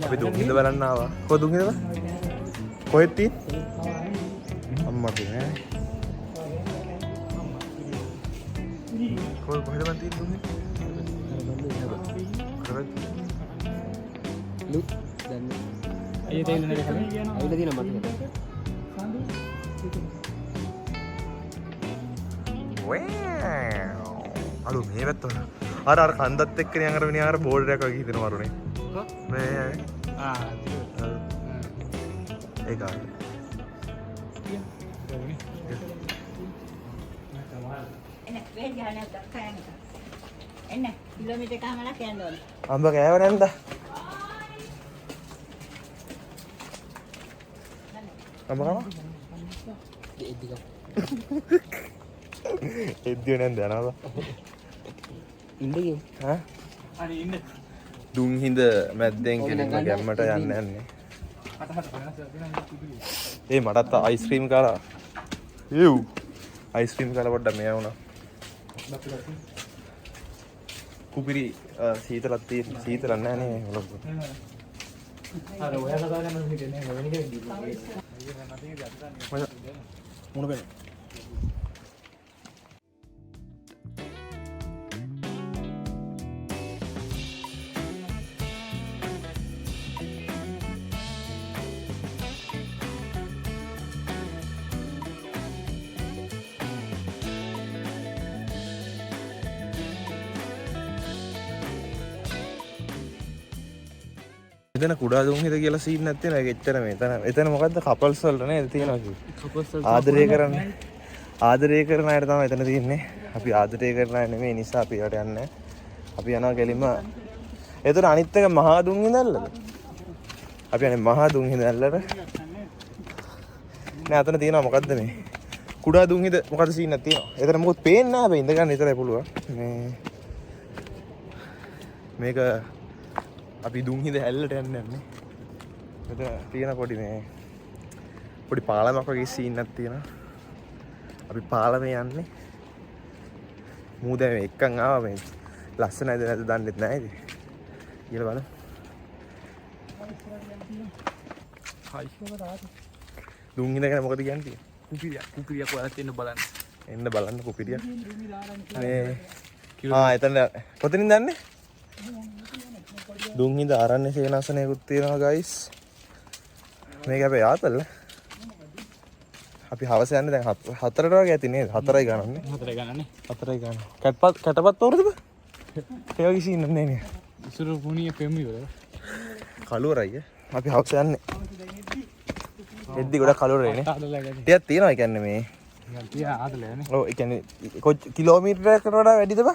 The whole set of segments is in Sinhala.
අපි දුම්හිඳ බලන්න ආවා. කොහොද දුම්හිඳ? කොහෙද තියෙන්නේ? අම්මගේ නෑ. කොහෙද මන් තියෙන්නේ දුම්හිඳ? කරත් ලු දැන් අයියේ තේින්න නේද කලින් අයිලා දින මතකද අලු මේ වැත්තන අර කන්දත් එක්කනේ අර මිනිහා අර බෝඩ් එකක් වගේ හිතෙනවා වරුනේ මේ ඒක එන්න කිලෝමීටර් එකමාරක් යන්න ඕනේ. අම්බ කෑව නැන්ද? අම්බ කනවා? එද්දිය නැන්ද යනවා. ඉන්නේ ඈ? අනේ ඉන්න. දුම්හිඳ මැද්දෙන් කෙලින්ම ගැම්මට යන්න යන්නේ. ඒ මටත් අයිස්ක්‍රීම් කාලා. යූ. අයිස්ක්‍රීම් කාලා පොඩ්ඩක් මෙයා වුණා. කුපිරි සීතලක් තියෙන සීතලක් නැහැ නේ ඔලොක්ක. අර ඔයා කතා කරන විදිහට නේ වෙන කෙනෙක් කිව්වා. මොන බෑ. එතන කුඩා දුම්හිඳ කියලා සීන් නැත්තේ නේද? එච්චර මේ එතන මොකද්ද කපල්ස් වලට නේද තියෙනවා කිව්වේ. කපල්ස් වල ආදරය කරන්නේ. ආදරය කරන අයට තමයි එතන තියෙන්නේ. අපි ආදරය කරන අය නෙමෙයි නිසා අපි යට යන්නේ. අපි යනවා ගෙලින්ම. එතන අනිත් එක මහා දුම්හිඳල්ලද? අපි යන්නේ මහා දුම්හිඳල්ලට. නෑ අතන තියෙනවා මොකද්ද මේ? කුඩා දුම්හිඳ මොකද්ද සීන් නැත් තියෙනවා. එතන මොකද පේන්නේ නැහැ හැබැයි ඉඳ ගන්න විතරයි පුළුවන්. මේක අපි දුම්හිඳ හැල්ලට යන්නේ නැහැ. මෙතන තියෙන පොඩි මේ පොඩි පාලමක් වගේ සීන් එකක් තියෙනවා. අපි පාලමේ යන්නේ. මූ දැන් එක්කන් ආවා මේ ලස්සනයිද නැද්ද දන්නෙත් නැහැ ඉතින්. කියලා බලමු. හයි. දුම්හිඳ ගැන මොකද කියන්නේ? කුපිරියක් වලත් එන්න බලන්න. එන්න බලන්න කුපිරියක්. මේ එතන කොතනින්ද යන්නේ? දුම්හිඳ ආරණ්‍ය සේනාසනයකුත් තියෙනවා ගයිස්. මේක අපේ ආතල්ල. අපි හවස යන්නේ දැන් 4ට වගේ ඇති නේද? 4යි ගණන්නේ. 4යි ගණන්නේ. 4යි ගණන. කැටපත් තෝරද බ? ඒ වගේ සීන් නෑ නේ. ඉසුරු පුණිය පෙම්මි වල. කලුවරයි. අපි හවස යන්නේ. එද්දි ගොඩක් කලුවරයි නේ. ටිකක් තියෙනවා කියන්නේ මේ. ටික ආතලනේ. ඔව් ඒ කියන්නේ කිලෝමීටරයකට වඩා වැඩිද බ?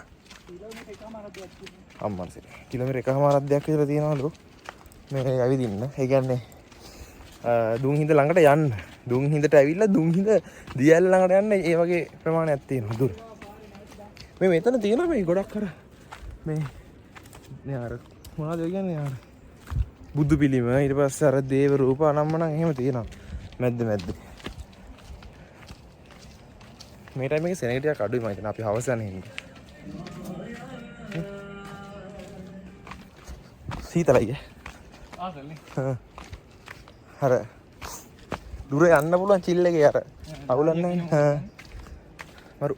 අම්මන්සේ කිලෝමීටර් එකමාරක් දෙයක් විතර තියෙනවලු මේ ඇවිදින්න. ඒ කියන්නේ දුම්හිඳ ළඟට යන්න. දුම්හිඳට ඇවිල්ලා දුම්හිඳ දියැල ළඟට යන්න ඒ වගේ ප්‍රමාණයක් තියෙනවා දුර. මේ මෙතන තියෙනවා මේ ගොඩක් අර මේ අර මොනවද කියන්නේ අර බුදු පිළිම ඊට පස්සේ අර දේව රූප අනම්මනම් එහෙම තියෙනවා මැද්ද. මේ ටයිම් එකේ සෙනෙග ටිකක් අඩුයි මම හිතනවා අපි හවස යන හින්දා. සීතලයි ආසල්නේ. අර දුර යන්න පුළුවන් චිල් එකේ අර අවුලක් නැහැ. මරු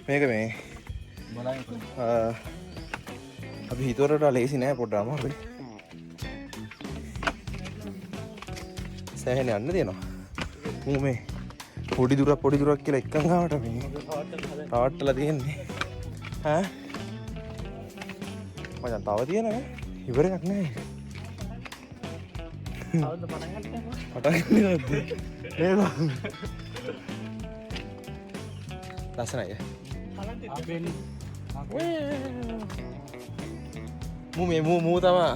මේක මේ අපි හිතුවරට ලේසි නෑ පොඩ්ඩක් අමාරුයි. සෑහෙන යන්න තියෙනවා. මූ මේ පොඩි දුරක් කියලා එක්කන් ගාවට මේ තාවට්ටලා තියෙන්නේ. ඈ මචං තව තියෙනවා ඉවරයක් නෑ. අවුද පටන් ගන්නද? නේද? ලස්සනයි. මූ තමා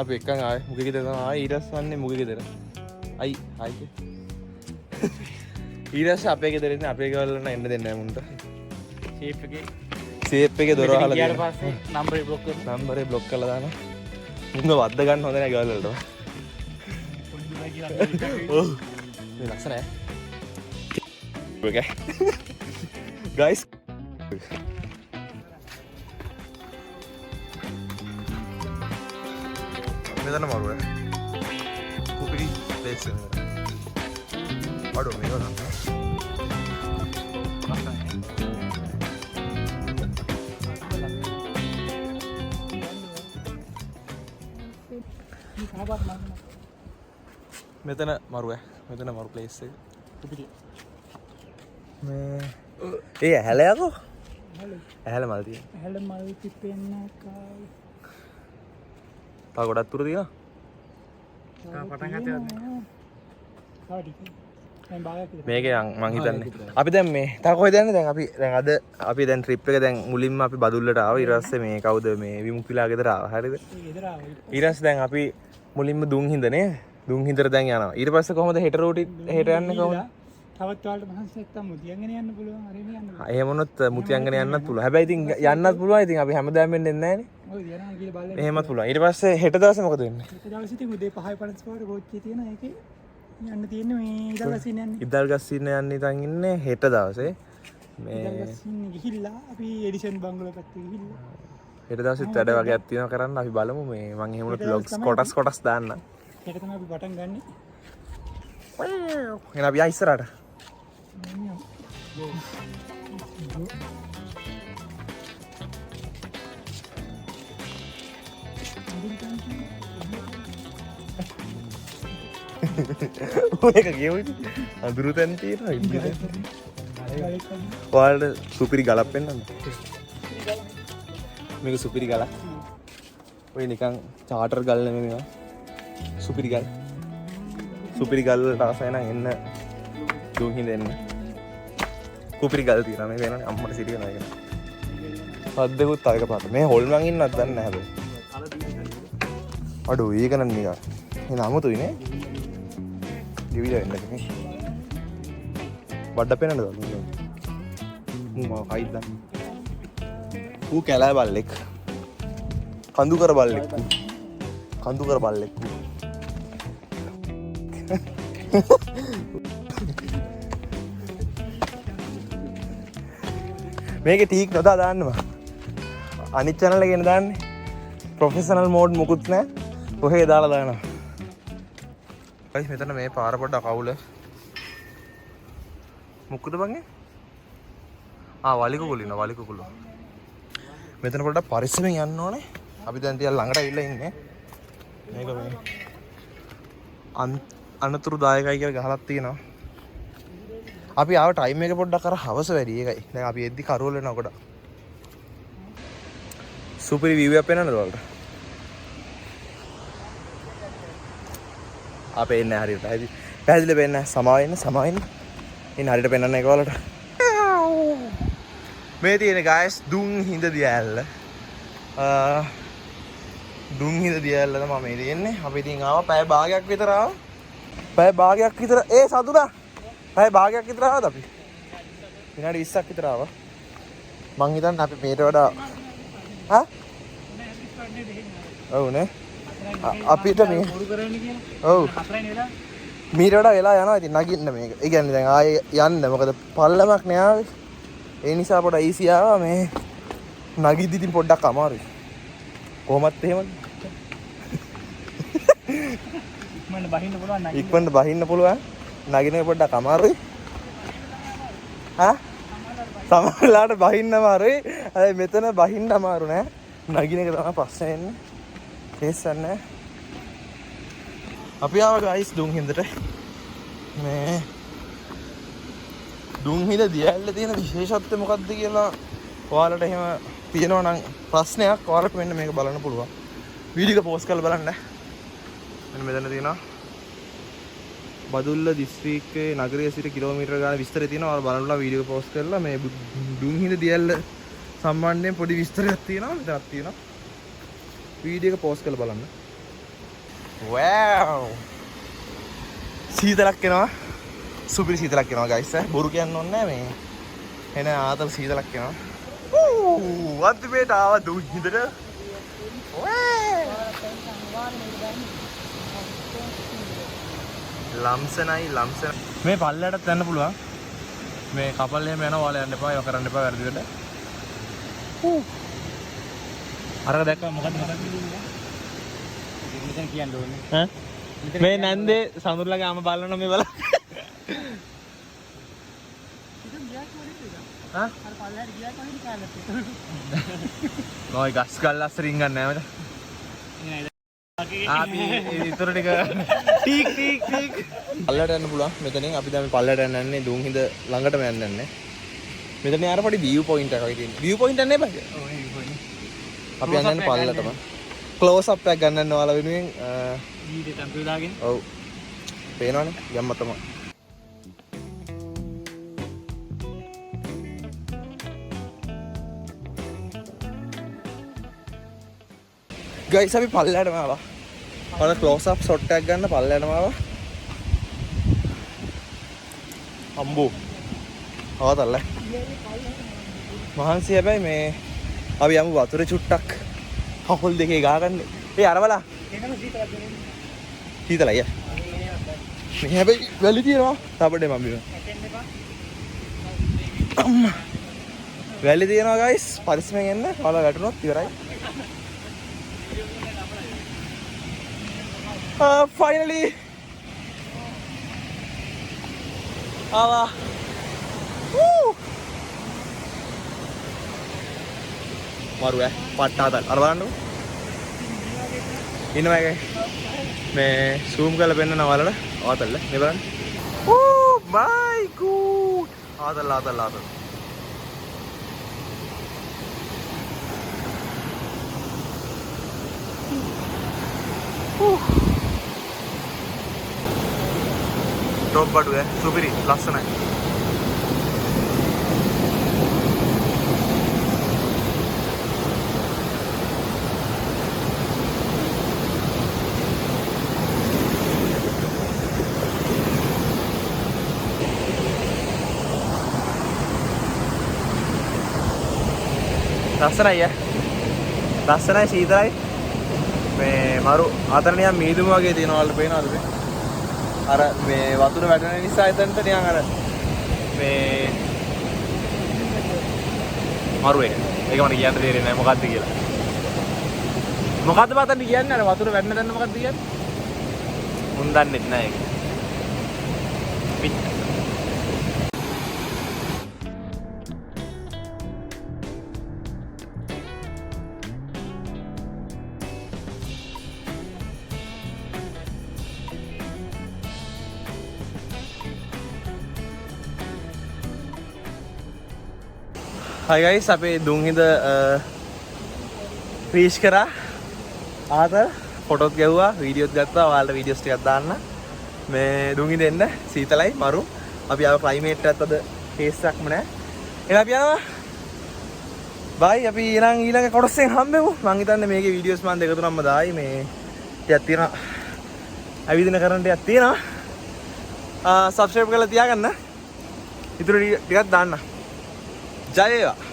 අපි එක්කන් ආවේ මුගේ ගෙදර තමයි ආවේ. ඊට පස්සේ වන්නේ මුගේ ගෙදර. අයි ඊට පස්සේ අපේ ගෙදර ඉන්නේ අපේ ගෙවල් වල එන්න දෙන්නේ නැහැ මුන්ට. සේප් එකේ දොර වහලා ඊට පස්සේ නම්බරේ බ්ලොක් කරලා දානවා. මුන්ව වද්ද ගන්න හොඳ නැහැ ගෙවල් වලට. ඔව් මේ ලස්සනයි. Okay. Guys. මෙතන මරුව කුපිරි ප්ලේස් එක අඩෝ මේක නම් මෙතන මරුව මෙතන මරු ප්ලේස් එක කුපිරි මේ ඒ ඇහැලයකෝ ඇහැල මල් තියෙන ඇහැල මල් පිපෙන්න කායි තා ගොඩක් තුර තියෙනවා පටන් ගත්තේ මේක මං හිතන්නේ අපි දැන් මේ තා කොහෙද යන්නේ දැන් අද අපි දැන් ට්‍රිප් එක දැන් මුලින්ම අපි බදුල්ලට ආවා ඊට පස්සේ මේ කවුද මේ විමුක්තිලා ගෙදර ආවා හරියද ඊට පස්සේ දැන් අපි මුලින්ම දුම්හිඳනේ දුම්හිඳට දැන් යනවා ඊට පස්සේ කොහමද හෙට රූටි හෙට යන්නේ කොහොමද තවත් වලට මහන්සි නැත්තම් මුතියන්ගෙන යන්න පුළුවන් හරියම යන්න එහෙම වුණොත් මුතියන්ගෙන යන්නත් පුළුවන් හැබැයි ඉතින් යන්නත් පුළුවන් ඉතින් අපි හැමදාම වෙන්නේ නැහැනේ ඔය යනවා කියලා බලන්න එහෙමත් පුළුවන් ඊට පස්සේ හෙට දවසේ මොකද වෙන්නේ හෙට දවසේ ඉතින් උදේ 5:55 ට කෝච්චිය තියෙනවා ඒකේ යන්න තියෙන්නේ මේ ඉදල්ගසින් යන්නේ ඉදල්ගසින් යන්නේ ඉතින් ඉන්නේ හෙට දවසේ මේ ඉදල්ගසින් ගිහිල්ලා අපි එඩිෂන් බංගලෝ පැත්තේ ගිහිල්ලා හෙට දවසෙත් වැඩ වගේක් තියෙනවා කරන්න අපි බලමු මේ මම එහෙම වුණොත් vlogs කොටස් දාන්න හෙට තමයි අපි පටන් ගන්නෙ එහෙනම් අපි ආ ඉස්සරහට මේක කියවුද අඳුරු තැන් තියෙනවා ඉන්නේ ඔයාලට සුපිරි ගලක් පෙන්නන්න මේක සුපිරි ගලක් ඔය නිකන් චාටර් ගල් නෙමෙයි මේවා සුපිරි ගල් වලට ආසයි නම් එන්න දුහින් දෙන්න කුපිරි ගල් තියෙනවා මේ වෙනනේ අම්මට සිටිය නෑ ඒක සද්දෙකුත් ආයක පාට මේ හොල්මන් ඉන්නත් දන්නේ නැහැ හැබැයි අඩෝ ඒක නම් නිකන් එන අමුතුයි නේ ගෙවිලා වෙන්න කෙනෙක් වඩ පෙන්නද මම කයිද ඌ කැලෑ බල්ලෙක් කඳුකර බල්ලෙක් මේකේ ටීක් නොදා දාන්නවා අනිත් channel එකේ ගෙන දාන්නේ ප්‍රොෆෙෂනල් මෝඩ් මොකුත් නැහැ කොහේ දාලා දානවා guys මෙතන මේ පාර පොඩ්ඩක් අවුල මොකද බංගේ වලි කුකුළු මෙතන පොඩ්ඩක් පරිස්සමෙන් යන්න ඕනේ අපි දැන් ටිකක් ළඟට ඇවිල්ලා ඉන්නේ මේක මේ අනතුරුදායකයි කියලා ගහලක් තියෙනවා අපි ආව ටයිම් එක පොඩ්ඩක් අර හවස වැඩි ඒකයි දැන් අපි එද්දි කරවල වෙනවා කොට සුපිරි view එකක් පේනවද ඔයාලට අපේ එන්නේ හරියට පැහැදිලි වෙන්නේ සමාවෙන්න ඉන්න හරියට පෙන්වන්න එක ඔයාලට මේ තියෙන guys දුම්හිඳ දියැල්ල දුම්හිඳ දියැල්ල තමයි මේ තියෙන්නේ අපි ඉතින් ආවා පැය භාගයක් විතර ඒ සතුටා පැය භාගයක් විතර ආවද අපි විනාඩි 20ක් විතර ආවා මං හිතන්නේ අපි මේට වඩා ඔව් නේ අපිට මේ ඔව් මීට වඩා වෙලා යනවා ඉතින් නගින්න මේක ඒ කියන්නේ දැන් ආයේ යන්න මොකද පල්ලමක් නෑ ආවේ ඒ නිසා පොඩ්ඩක් ඊසි ආවා මේ නගිද්දි ඉතින් පොඩ්ඩක් අමාරුයි කොහොමත් එහෙමද ඉක්මනට බහින්න පුළුවන් නගින එක පොඩ්ඩක් අමාරුයි සමහරලාට බහින්න අමාරුයි හැබැයි මෙතන බහින්න අමාරු නෑ නගින එක තමයි ප්‍රශ්නේ එන්නේ තේස්සන්නේ අපි ආව ගයිස් දුම්හිඳට මේ දුම්හිඳ දියැල්ල තියෙන විශේෂත්වය මොකක්ද කියලා ඔයාලට එහෙම තියෙනවා නම් ප්‍රශ්නයක් ඔයාලට මෙන්න මේක බලන්න පුළුවන් වීඩියෝ එක පෝස්ට් කරලා බලන්න මෙන්න මෙතන තියෙනවා බදුල්ල දිස්ත්‍රික්කයේ නගරයේ සිට කිලෝමීටර ගාන විස්තරය තියෙනවා ඔයාලා බලන්න වීඩියෝ එක පෝස්ට් කරලා මේ දුම්හිඳ දියැල්ල සම්බන්ධයෙන් පොඩි විස්තරයක් තියෙනවා මෙතනක් තියෙනවා වීඩියෝ එක පෝස්ට් කරලා බලන්න wow සීතලක් එනවා සුපිරි සීතලක් එනවා guys බොරු කියන්න ඕනේ නැහැ මේ එන ආතල් සීතලක් එනවා වත් මේට ආව දුම්හිඳට ලම්සනයි මේ පල්ලයටත් යන්න පුළුවන් මේ කපල් එහෙම යනවා ඔයාලා යන්න එපා ඒව කරන්න එපා වැරදිවට අරක දැක්කම මොකක්ද මෙතන කියන්න ඕනේ. ඈ මේ නැන්දේ සඳුරලා ගාම බලන්න මේ බලන්න. හා? අර පල්ලයට ගියා කලින් කාලත්. නෝයි ගස් ගල් අස්සරින් ගන්න නෑ මචං. අපි ඉතුරු ටික ටීක් ටීක් ටීක් පල්ලයට යන්න පුළුවන්. මෙතනින් අපි දැන් පල්ලයට යන්නේ දුම්හිඳ ළඟටම යන්නේ. මෙතන යාර පොඩි view point එකක් තියෙනවා. view point එකක් නේ බං. ඔව් ඒ කොහොනේ. අපි යන්නේ පල්ලටම. close up එකක් ගන්නන්න ඔයාලා වෙනුවෙන් වීඩියෝ ටැම්පල් දාගෙන. ඔව්. පේනවනේ යම්ම තමයි. ගයිස් අපි පල්ලයටම ආවා. ඔයාලා close up shot එකක් ගන්න පල්ලයටම ආවා. අම්බෝ. ආවතල්ල. මහන්සි හැබැයි මේ අපි යමු වතුරේ චුට්ටක් කකුල් දෙකේ ගහගන්න. ඒ අර බලන්න. එනම සීතලක් දෙන්නේ. සීතලයි යා. මේ හැබැයි වැලි තියෙනවා. තාපඩේ මම බිම. ඇටෙන්න එපා. අම්මා. වැලි තියෙනවා ගයිස්. පරිස්සමෙන් එන්න. ඔයාලා වැටුනොත් ඉවරයි. Finally ආවා. මාරු පට්ටාතල් අර බලන්නකො ඉන්නවා එකේ මේ zoom කරලා පෙන්නනවා ඔයාලට ආතල්ල මේ බලන්න my god ආතල් ටොප් බඩුව සුපිරි ලස්සනයි ලස්සනයි ලස්සනයි සීතලයි මේ මරු අතර නිකන් මීදුම වගේ තියෙනවා වලට පේනවද මේ අර මේ වතුර වැටෙන නිසා එතනට නිකන් අර මේ මරු එක ඒක මට කියන්න තේරෙන්නේ නැහැ මොකද්ද කියලා මොකද්ද බතන්න කියන්නේ අර වතුර වැටෙන තැන මොකද්ද කියන්නේ මුන් දන්නෙත් නැහැ ඒක පිට Hi guys, අපේ දුම්හිඳ රීච් කරා ආතල් ෆොටෝත් ගැව්වා වීඩියෝත් ගත්තා ඔයාලට වීඩියෝස් ටිකක් දාන්න මේ දුම්හිඳ එන්න සීතලයි මරු අපි ආව ක්ලයිමේට් එකත් අද ටේස්ට් එකක්ම නැහැ එහෙනම් අපි යනවා බයි අපි ඊළඟ කොටසෙන් හම්බෙමු මං හිතන්නේ මේකේ වීඩියෝස් මම දෙක තුනක්ම දායි මේ ටිකක් තියෙනවා ඇවිදින කරන්න ටිකක් තියෙනවා සබ්ස්ක්‍රයිබ් කරලා තියාගන්න ඉතුරු ටිකක් දාන්න ජය වේවා